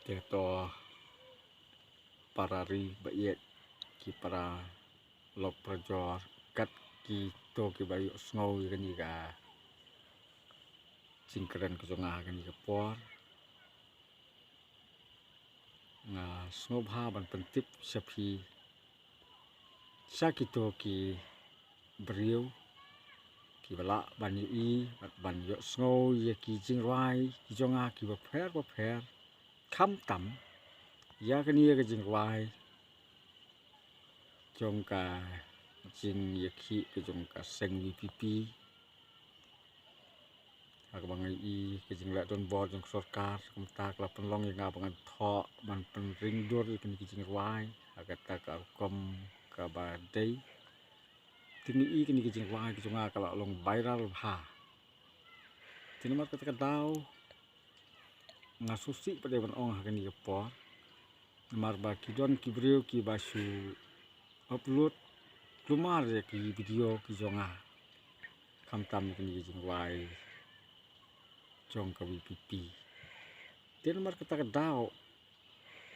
Teto parari baik ki para lok projor kat ki to ki bayu snow kan ka singkeren ke jonga kan ka por nga snow bha ban pentip sapi sakito ki beriu ki bala ban i ban yo snow ye ki jingrai ki jonga ki ba pher kham tam ya kan ye ka jingrai trong cả jing ye ki ke jong ka seng VPP ak bang i ke jing la don board jong sarkar kum ta kla penlong yang abang tho ban pen ring dur kan ki jing wai ak ta ka kom ka ba dei tini i kan ki jing wai ki jong ka la long viral ha tini mat ka dau nga susi pada ban ong kan ki por mar ba ki don ki brio ki ba su upload lumar ya ki video ki jonga kam tam ki jing wai jong ka VPP ten mar kata dau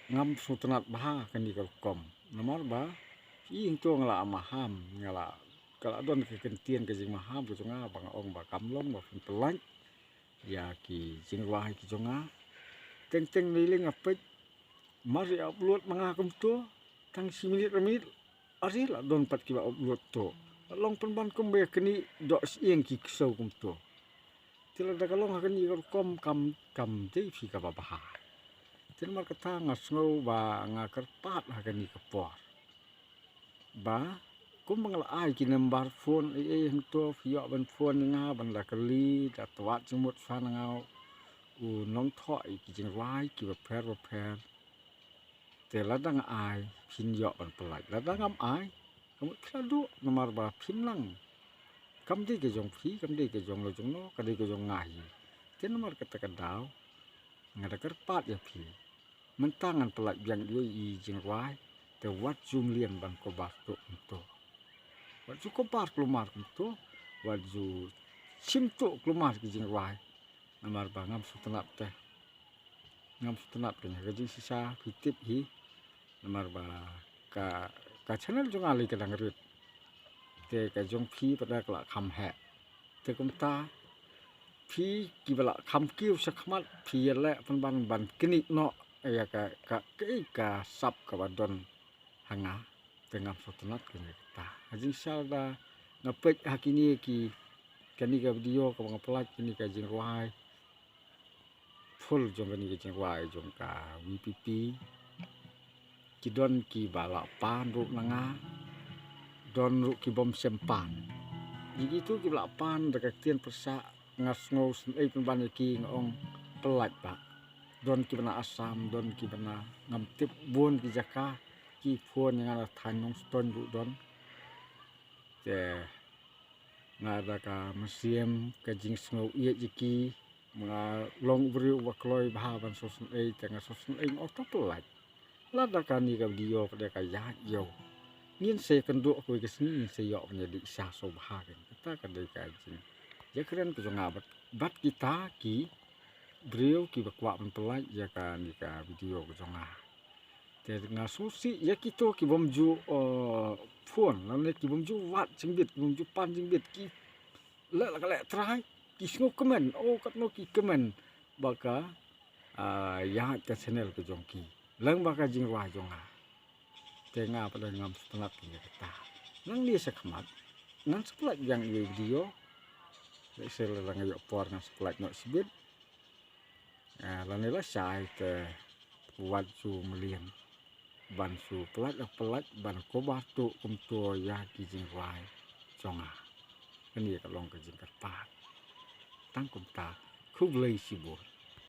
ngam sutenat bah kan di kom nomor ba ing to ngala amaham ngala kala don ke kentien ke jing maham ke jonga bang ong ba kamlong ba pelan ya ki jing wai ki jonga teng liling apet mar ya upload manga kum to tang si minit ari la don pat ki ba upload to long penban kum be kini dok sieng ki kesau kum to tila da kalong akan ni kam dei fi ka ba tin mar kata ngasngau ba ngakerpat akan ni kapor ba kum mangla ai ki number phone hang to fi ban phone nga ban la kali da twat jumut fa ngau u nong tho ki jing wai ki ba pher te la dang ai phin yo ban pelai la dang am ai kum kladu nomor ba phin lang kam di ke jong phi kam di ke jong lo jong no ka di ke jong ngai ten nomor kata ka dau ngada kerpat ya phi mentangan pelak yang yo i jing wai te wat zum lien ban ko ba to wat ju ko par klumar to wat ju sim to klumar ki jing wai nomor ba ngam sutenap te ke jing sisa fitip hi nomor ba ka channel jong ali kadang rit te ka jong phi pada kala kham he te kum ta phi ki bala kham kiu sakmat phi le ban kini no ya ka sap ka badon hanga tengah sotenat ke ta ajing salda ngapek hakini ki kani ka video ka bang pelat kini ka jing wai full jong kani ka jing wai jong ka VPP kidon ki bala pan ru nanga don ru ki bom sempan jadi tu ki bala pan dekat tien persa ngas ngau ei penban ki ngong pelat ba don ki bana asam don ki bana ngam tip bon ki jaka ki phone yang ala thanong stone ru don te ngada ka musiem ka jing ngau ie jiki mga long brio wa kloi bha ban sosun ei tengah sosun ei auto pelat lada kani ka video pada ka ya yo ngin se kendo ko ke sini se yo menjadi sa so bha kita ka dei ka jing ya keren ko nga bat kita ki brio ki bakwa ban pelai ya ka ni ka video ko nga te nga susi ya kito ki bomju phone lan ki bomju wat jingbit bomju pan jingbit ki le try ki sngo comment kat no ki comment baka ya ka channel ko jong ki lang baka jing wa jonga tenga pada ngam setelah kita nang dia sekmat nang setelah yang video sel lang yo por nang setelah no sibit lanila sai ke wat su melian ban su pelat ban ko batu kum to ya ki jing wai jonga kani ka long ka jing kerpat tang kum ta khu lei sibur